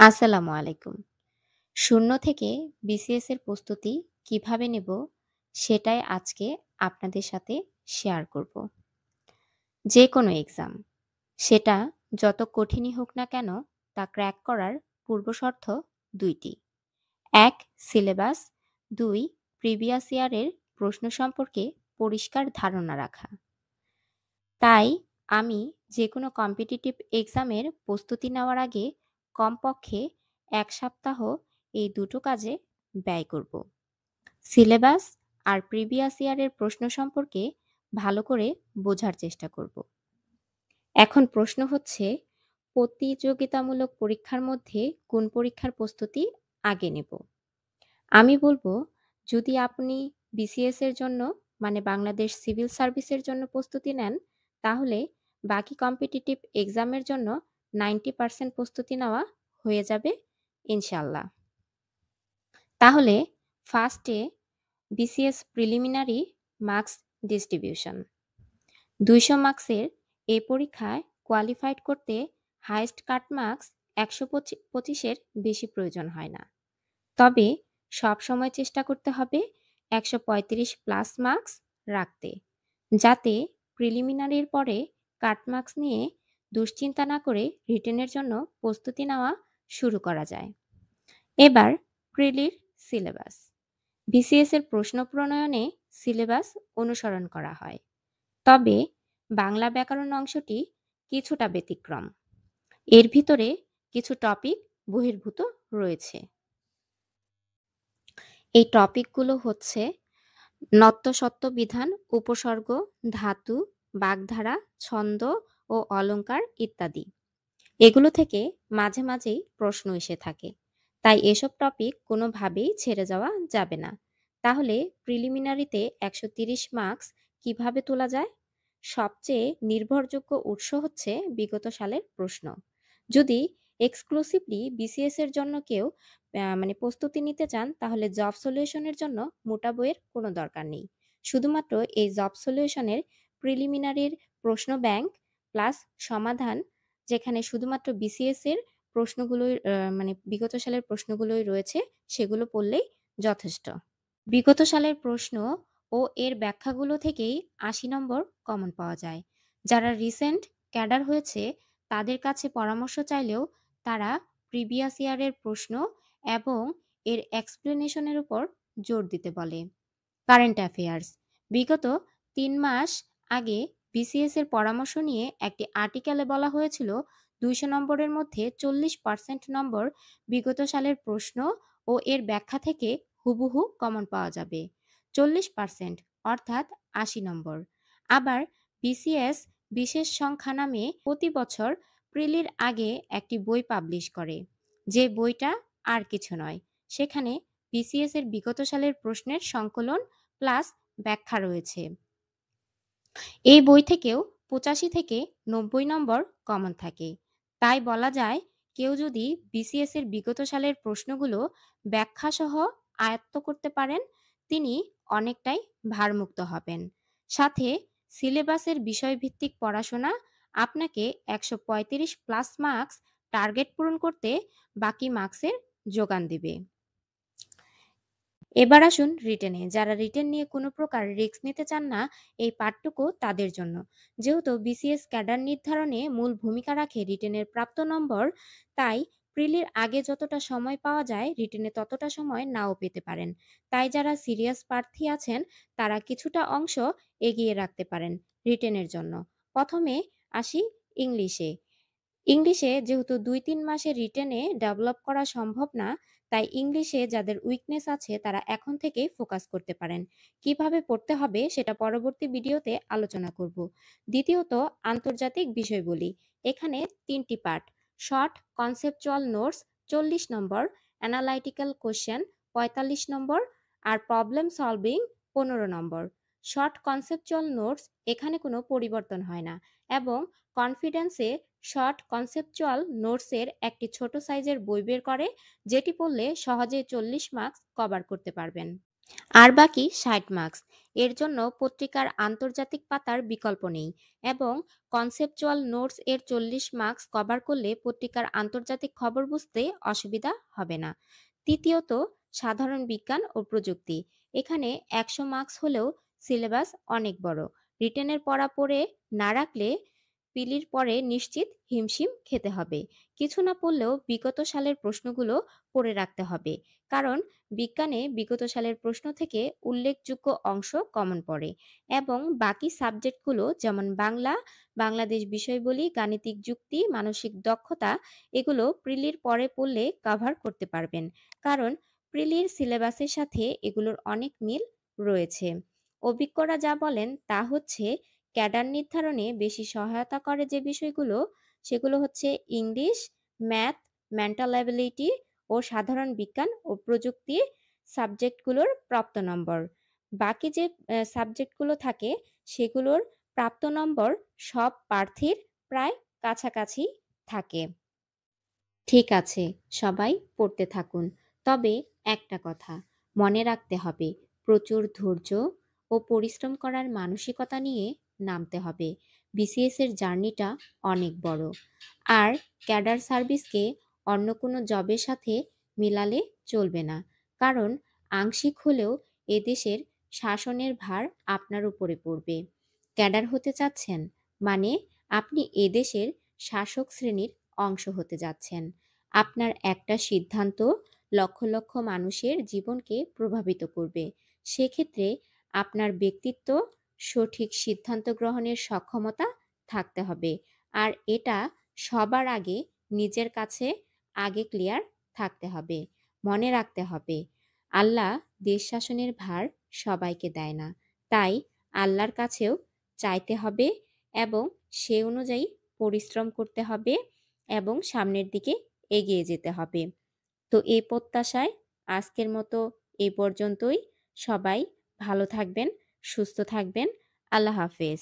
আসসালামু আলাইকুম। শূন্য থেকে বিসিএস এর প্রস্তুতি কিভাবে নেব সেটাই আজকে আপনাদের সাথে শেয়ার করব। যে কোনো এক্সাম সেটা যত কঠিনই হোক না কেন তা ক্র্যাক করার পূর্বশর্ত ২ টি। ১. সিলেবাস, ২. প্রিভিয়াস ইয়ারের প্রশ্ন সম্পর্কে পরিষ্কার ধারণা রাখা। তাই আমি যেকোনো কম্পিটিটিভ এক্সামের প্রস্তুতি নেওয়ার আগে কমপক্ষে ১ সপ্তাহ এই দুটো কাজে ব্যয় করব। সিলেবাস আর প্রিভিয়াস ইয়ারের প্রশ্ন সম্পর্কে ভালো করে বোঝার চেষ্টা করব। এখন প্রশ্ন হচ্ছে, প্রতিযোগিতামূলক পরীক্ষার মধ্যে কোন পরীক্ষার প্রস্তুতি আগে নেব? আমি বলবো, যদি আপনি বিসিএস এর জন্য মানে বাংলাদেশ সিভিল সার্ভিসের জন্য প্রস্তুতি নেন, তাহলে বাকি কম্পিটিটিভ এক্সামের জন্য 90% প্রস্তুতি নেওয়া হয়ে যাবে ইনশাআল্লাহ। তাহলে ফার্স্টে বিসিএস প্রিলিমিনারি মার্কস ডিস্ট্রিবিউশন। ২০০ মার্কসের এই পরীক্ষায় কোয়ালিফাইড করতে হাইয়েস্ট কাট মার্কস ১২৫ এর বেশি প্রয়োজন হয় না। তবে সবসময় চেষ্টা করতে হবে ১৩৫ প্লাস মার্কস রাখতে, যাতে প্রিলিমিনারির পরে কাট মার্কস নিয়ে দুশ্চিন্তা না করে রিটেনের জন্য প্রস্তুতি নেওয়া শুরু করা যায়। এবার প্রিলির সিলেবাস। বিসিএস এর প্রশ্ন প্রণয়নে সিলেবাস অনুসরণ করা হয়। তবে বাংলা ব্যাকরণ অংশটি কিছুটা ব্যতিক্রম। এর ভিতরে কিছু টপিক বহির্ভূত রয়েছে। এই টপিকগুলো হচ্ছে নত্য-সত্য বিধান, উপসর্গ, ধাতু, বাগধারা, ছন্দ ও অলংকার ইত্যাদি। এগুলো থেকে মাঝে মাঝেই প্রশ্ন এসে থাকে। তাই এসব টপিক কোনোভাবেই ছেড়ে যাওয়া যাবে না। তাহলে প্রিলিমিনারিতে ১৩০ মার্কস কিভাবে তোলা যায়? সবচেয়ে নির্ভরযোগ্য উৎস হচ্ছে বিগত সালের প্রশ্ন। যদি এক্সক্লুসিভলি বিসিএস এর জন্য কেউ প্রস্তুতি নিতে চান, তাহলে জব সলিউশনের জন্য মোটা বইয়ের কোনো দরকার নেই। শুধুমাত্র এই জব সলিউশনের প্রিলিমিনারির প্রশ্ন ব্যাংক প্লাস সমাধান, যেখানে শুধুমাত্র বিসিএস এর প্রশ্নগুলোই বিগত সালের প্রশ্নগুলোই রয়েছে, সেগুলো পড়লেই যথেষ্ট। বিগত সালের প্রশ্ন ও এর ব্যাখ্যাগুলো থেকেই ৮০ নম্বর কমন পাওয়া যায়। যারা রিসেন্ট ক্যাডার হয়েছে তাদের কাছে পরামর্শ চাইলেও তারা প্রিভিয়াস ইয়ারের প্রশ্ন এবং এর এক্সপ্লেনেশনের উপর জোর দিতে বলে। Current affairs. বিগত ৩ মাস আগে বিসিএস এর পরামর্শ নিয়ে একটি আর্টিকেলে বলা হয়েছিল ২০০ নম্বরের মধ্যে ৪০% নম্বর বিগত সালের প্রশ্ন ও এর ব্যাখ্যা থেকে হুবহু কমন পাওয়া যাবে। ৪০% অর্থাৎ ৮০ নম্বর। আবার বিসিএস বিশেষ সংখ্যা নামে প্রতি বছর প্রিলির আগে একটি বই পাবলিশ করে, যে বইটা আর কিছু নয়, সেখানে বিসিএস এর বিগত সালের প্রশ্নের সংকলন প্লাস ব্যাখ্যা রয়েছে। এই বই থেকেও ৮৫ থেকে ৯০ নম্বর কমন থাকে। তাই বলা যায়, কেউ যদি বিসিএস এর বিগত সালের প্রশ্নগুলো ব্যাখ্যাসহ আয়ত্ত করতে পারেন, তিনি অনেকটাই ভারমুক্ত হবেন। সাথে সিলেবাসের বিষয়ভিত্তিক পড়াশোনা আপনাকে ১৩৫ প্লাস মার্কস টার্গেট পূরণ করতে বাকি মার্কসের যোগান দেবে। এবার আসুন রিটেনে। যারা রিটেন নিয়ে কোনো প্রকার রিস্ক নিতে চান না, এই পাঠটুকু তাদের জন্য। যেহেতু বিসিএস ক্যাডার নির্ধারণে মূল ভূমিকা রাখে রিটেনের প্রাপ্ত নম্বর, তাই প্রিলির আগে যতটা সময় পাওয়া যায় রিটেনে ততটা সময় নাও পেতে পারেন। তাই যারা সিরিয়াস প্রার্থী আছেন তারা কিছুটা অংশ এগিয়ে রাখতে পারেন রিটেনের জন্য। প্রথমে আসি ইংলিশে। ইংলিশে যেহেতু ২-৩ মাসে রিটেনে ডেভেলপ করা সম্ভব না, তাই ইংলিশে যাদের উইকনেস আছে তারা এখন থেকেই ফোকাস করতে পারেন। কিভাবে পড়তে হবে সেটা পরবর্তী ভিডিওতে আলোচনা করব। দ্বিতীয়ত, আন্তর্জাতিক বিষয়বলি। এখানে ৩টি পার্ট: শর্ট কনসেপচুয়াল নোটস ৪০ নম্বর, অ্যানালাইটিক্যাল কোয়েশ্চেন ৪৫ নম্বর, আর প্রবলেম সলভিং ১৫ নম্বর। শর্ট কনসেপচুয়াল নোটস এখানে কোনো পরিবর্তন হয় না, এবং কনফিডেন্সে শর্ট কনসেপচুয়াল নোটসের একটি ছোট সাইজের বই বের করে, যেটি পড়লে সহজেই ৪০ মার্কস কভার করতে পারবেন। আর বাকি ৬০ মার্কস। এর জন্য পত্রিকার আন্তর্জাতিক পাতার বিকল্প নেই এবং কনসেপচুয়াল নোটস এর ৪০ মার্কস কভার করলে পত্রিকার আন্তর্জাতিক খবর বুঝতে অসুবিধা হবে না। তৃতীয়ত, সাধারণ বিজ্ঞান ও প্রযুক্তি। এখানে ১০০ মার্কস হলেও সিলেবাস অনেক বড়। রিটেনের পড়া পড়ে না রাখলে পিলির পরে নিশ্চিত হিমশিম খেতে হবে। কিছু না পড়লেও বিগত সালের প্রশ্নগুলো পড়ে রাখতে হবে, কারণ বিজ্ঞানে বিগত সালের প্রশ্ন থেকে উল্লেখযোগ্য অংশ কমন পড়ে এবং বাকি সাবজেক্টগুলো যেমন বাংলা, বাংলাদেশ বিষয়বলি, গাণিতিক যুক্তি, মানসিক দক্ষতা এগুলো প্রিলির পরে পড়লে কভার করতে পারবেন, কারণ প্রিলির সিলেবাসের সাথে এগুলোর অনেক মিল রয়েছে। অভিজ্ঞরা যা বলেন তা হচ্ছে ক্যাডার নির্ধারণে বেশি সহায়তা করে যে বিষয়গুলো, সেগুলো হচ্ছে ইংলিশ, ম্যাথ, মেন্টাল অ্যাবিলিটি ও সাধারণ বিজ্ঞান ও প্রযুক্তি সাবজেক্টগুলোর প্রাপ্ত নম্বর। বাকি যে সাবজেক্টগুলো থাকে সেগুলোর প্রাপ্ত নম্বর সব প্রার্থীর প্রায় কাছাকাছি থাকে। ঠিক আছে, সবাই পড়তে থাকুন। তবে একটা কথা মনে রাখতে হবে, প্রচুর ধৈর্য ও পরিশ্রম করার মানসিকতা নিয়ে নামতে হবে। বিসিএস এর জার্নিটা অনেক বড়। আর ক্যাডার সার্ভিসকে অন্য কোনো জবের সাথে মিলালে চলবে না। কারণ আংশিক হলেও এদেশের শাসনের ভার আপনার উপরে পড়বে। ক্যাডার হতে চাচ্ছেন মানে আপনি এদেশের শাসক শ্রেণীর অংশ হতে যাচ্ছেন। আপনার একটা সিদ্ধান্ত লক্ষ লক্ষ মানুষের জীবনকে প্রভাবিত করবে। সেক্ষেত্রে আপনার ব্যক্তিত্ব, সঠিক সিদ্ধান্ত গ্রহণের সক্ষমতা থাকতে হবে। আর এটা সবার আগে নিজের কাছে আগে ক্লিয়ার থাকতে হবে। মনে রাখতে হবে, আল্লাহ দেশ শাসনের ভার সবাইকে দেয় না। তাই আল্লাহর কাছেও চাইতে হবে এবং সে অনুযায়ী পরিশ্রম করতে হবে এবং সামনের দিকে এগিয়ে যেতে হবে। তো এই প্রত্যাশায় আজকের মতো এই পর্যন্তই। সবাই ভালো থাকবেন, সুস্থ থাকবেন। আল্লাহ হাফেজ।